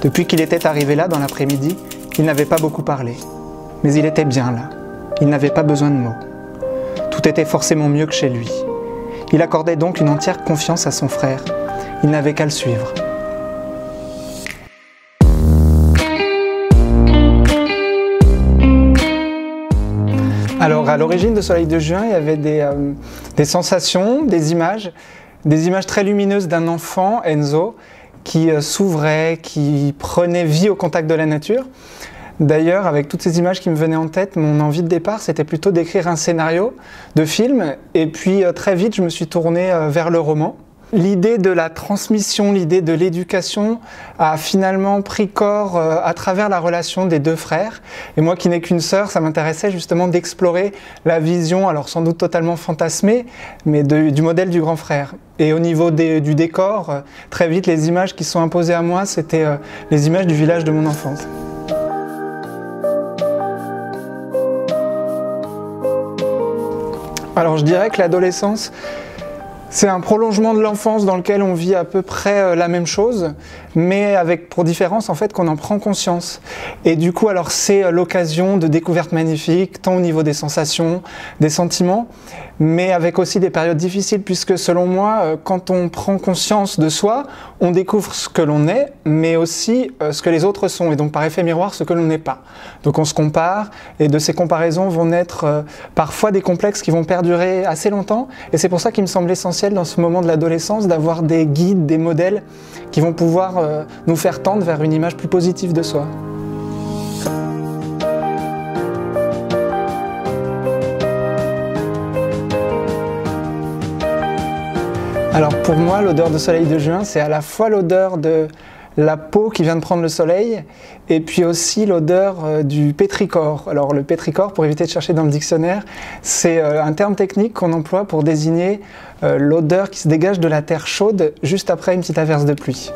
Depuis qu'il était arrivé là dans l'après-midi, il n'avait pas beaucoup parlé. Mais il était bien là. Il n'avait pas besoin de mots. Tout était forcément mieux que chez lui. Il accordait donc une entière confiance à son frère. Il n'avait qu'à le suivre. Alors, à l'origine de Soleil de Juin, il y avait des sensations, des images très lumineuses d'un enfant, Enzo, qui s'ouvrait, qui prenait vie au contact de la nature. D'ailleurs, avec toutes ces images qui me venaient en tête, mon envie de départ, c'était plutôt d'écrire un scénario de film. Et puis, très vite, je me suis tourné vers le roman. L'idée de la transmission, l'idée de l'éducation a finalement pris corps à travers la relation des deux frères. Et moi qui n'ai qu'une sœur, ça m'intéressait justement d'explorer la vision, alors sans doute totalement fantasmée, mais du modèle du grand frère. Et au niveau du décor, très vite les images qui sont imposées à moi, c'était les images du village de mon enfance. Alors je dirais que l'adolescence, c'est un prolongement de l'enfance dans lequel on vit à peu près la même chose, mais avec pour différence en fait qu'on en prend conscience. Et du coup, alors c'est l'occasion de découvertes magnifiques, tant au niveau des sensations, des sentiments, mais avec aussi des périodes difficiles, puisque selon moi, quand on prend conscience de soi, on découvre ce que l'on est, mais aussi ce que les autres sont, et donc par effet miroir, ce que l'on n'est pas. Donc on se compare, et de ces comparaisons vont naître parfois des complexes qui vont perdurer assez longtemps, et c'est pour ça qu'il me semble essentiel dans ce moment de l'adolescence d'avoir des guides, des modèles qui vont pouvoir nous faire tendre vers une image plus positive de soi. Alors pour moi, l'odeur de Soleil de Juin, c'est à la fois l'odeur de la peau qui vient de prendre le soleil, et puis aussi l'odeur du pétrichor. Alors le pétrichor, pour éviter de chercher dans le dictionnaire, c'est un terme technique qu'on emploie pour désigner l'odeur qui se dégage de la terre chaude juste après une petite averse de pluie.